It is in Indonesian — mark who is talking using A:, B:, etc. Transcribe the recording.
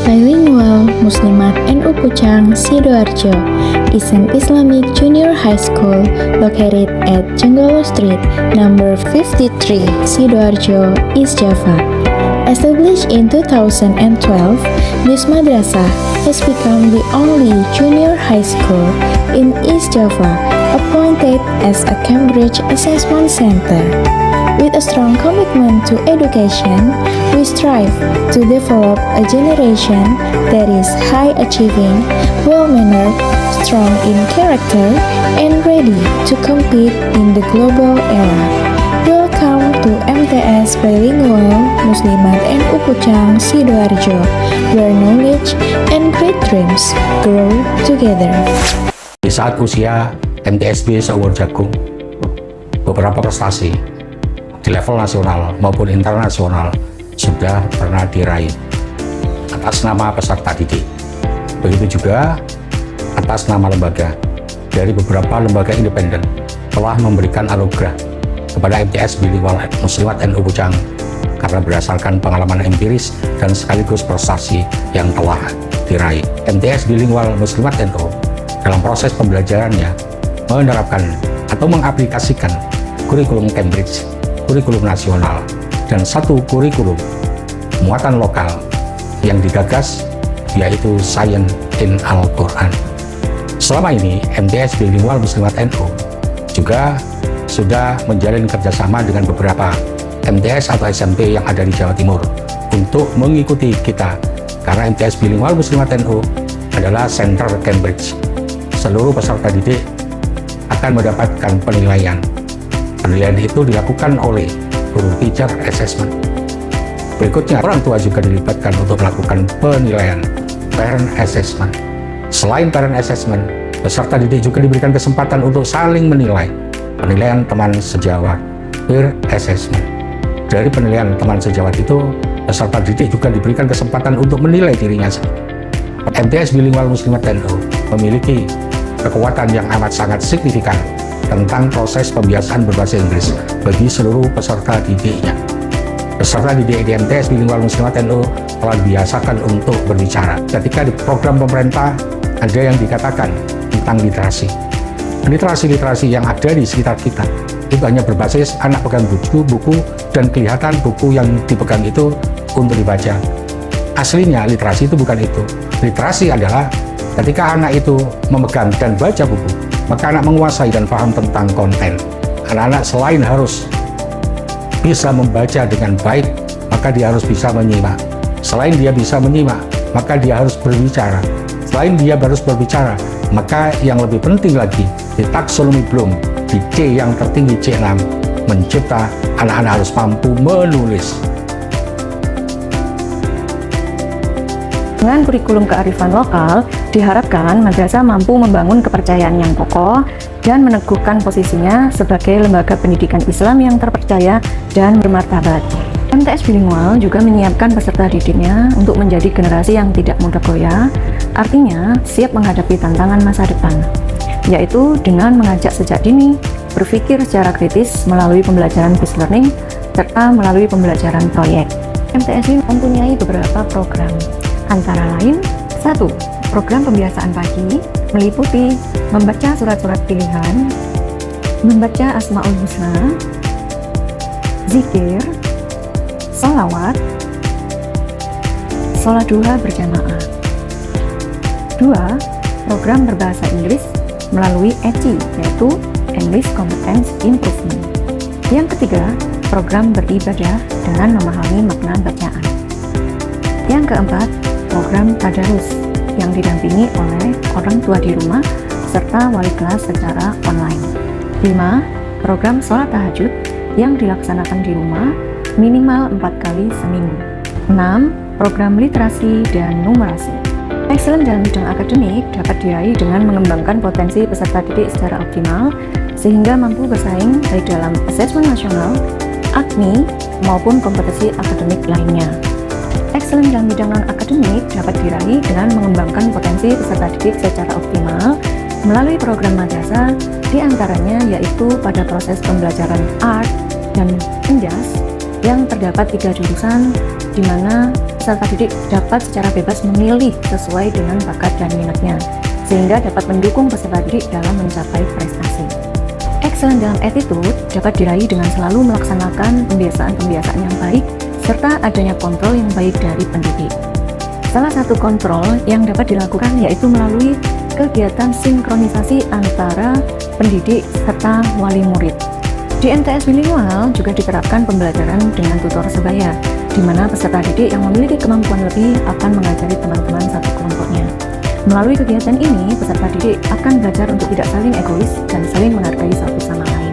A: Bilingual Muslimat NU Pucang, Sidoarjo is an Islamic junior high school located at Jenggolo Street, number 53, Sidoarjo, East Java. Established in 2012, this madrasah has become the only junior high school in East Java appointed as a Cambridge Assessment Center. With a strong commitment to education, we strive to develop a generation that is high-achieving, well-mannered, strong in character, and ready to compete in the global era. Welcome to MTS Bilingual Muslimat NU Pucang, Sidoarjo, where knowledge and great dreams grow together.
B: Di saat usia MTSB seumur jagung, beberapa prestasi di level nasional maupun internasional sudah pernah diraih atas nama peserta didik. Begitu juga atas nama lembaga. Dari beberapa lembaga independen telah memberikan anugerah kepada MTS Bilingual Muslimat NU Pucang karena berdasarkan pengalaman empiris dan sekaligus prestasi yang telah diraih. MTS Bilingual Muslimat NU dalam proses pembelajarannya menerapkan atau mengaplikasikan kurikulum Cambridge, kurikulum nasional, dan satu kurikulum muatan lokal yang digagas, yaitu Science in Al-Quran. Selama ini, MTS Bilingual Muslimat NU juga sudah menjalin kerjasama dengan beberapa MTS atau SMP yang ada di Jawa Timur untuk mengikuti kita, karena MTS Bilingual Muslimat NU adalah Center Cambridge. Seluruh peserta didik akan mendapatkan penilaian. Penilaian itu dilakukan oleh guru teacher assessment. Berikutnya, orang tua juga dilibatkan untuk melakukan penilaian parent assessment. Selain parent assessment, peserta didik juga diberikan kesempatan untuk saling menilai. Penilaian teman sejawat, peer assessment. Dari penilaian teman sejawat itu, peserta didik juga diberikan kesempatan untuk menilai dirinya sendiri. MTS Bilingual Muslimat NU memiliki kekuatan yang amat sangat signifikan tentang proses pembiasaan berbahasa Inggris bagi seluruh peserta didiknya. Peserta didik di MTS Bilingual Muslimat NU telah dibiasakan untuk berbicara. Ketika di program pemerintah ada yang dikatakan tentang literasi. Literasi yang ada di sekitar kita itu hanya berbasis anak pegang buku dan kelihatan buku yang dipegang itu untuk dibaca. Aslinya literasi itu bukan itu. Literasi adalah ketika anak itu memegang dan baca buku, maka anak menguasai dan paham tentang konten. Anak-anak selain harus bisa membaca dengan baik, maka dia harus bisa menyimak. Selain dia bisa menyimak, maka dia harus berbicara. Selain dia harus berbicara, maka yang lebih penting lagi, di taksonomi Bloom, di C yang tertinggi C6, mencipta anak-anak harus mampu menulis.
C: Dengan kurikulum kearifan lokal, diharapkan madrasah mampu membangun kepercayaan yang kokoh dan meneguhkan posisinya sebagai lembaga pendidikan Islam yang terpercaya dan bermartabat. MTS Bilingual juga menyiapkan peserta didiknya untuk menjadi generasi yang tidak mudah goyah, artinya siap menghadapi tantangan masa depan, yaitu dengan mengajak sejak dini berpikir secara kritis melalui pembelajaran based learning serta melalui pembelajaran proyek. MTS ini mempunyai beberapa program. Antara lain, 1. Program pembiasaan pagi meliputi membaca surat-surat pilihan, membaca Asmaul Husna, zikir, sholawat, sholat duha berjamaah. 2. Program berbahasa Inggris melalui ECI, yaitu English Competence Improvement. Yang ketiga, program beribadah dengan memahami makna bacaan. Yang keempat, program tadarus yang didampingi oleh orang tua di rumah serta wali kelas secara online. 5. Program sholat tahajud yang dilaksanakan di rumah minimal 4 kali seminggu. 6. Program literasi dan numerasi. Excellent dalam bidang akademik dapat diraih dengan mengembangkan potensi peserta didik secara optimal sehingga mampu bersaing baik dalam asesmen nasional, AKMI, maupun kompetisi akademik lainnya. Excellent dalam bidang non-akademik dapat diraih dengan mengembangkan potensi peserta didik secara optimal melalui program madrasah, diantaranya yaitu pada proses pembelajaran art dan endas yang terdapat 3 jurusan, di mana peserta didik dapat secara bebas memilih sesuai dengan bakat dan minatnya, sehingga dapat mendukung peserta didik dalam mencapai prestasi. Excellent dalam attitude dapat diraih dengan selalu melaksanakan pembiasaan-pembiasaan yang baik, serta adanya kontrol yang baik dari pendidik. Salah satu kontrol yang dapat dilakukan yaitu melalui kegiatan sinkronisasi antara pendidik serta wali murid. Di MTS bilingual juga diterapkan pembelajaran dengan tutor sebaya, di mana peserta didik yang memiliki kemampuan lebih akan mengajari teman-teman satu kelompoknya. Melalui kegiatan ini, peserta didik akan belajar untuk tidak saling egois dan saling menghargai satu sama lain.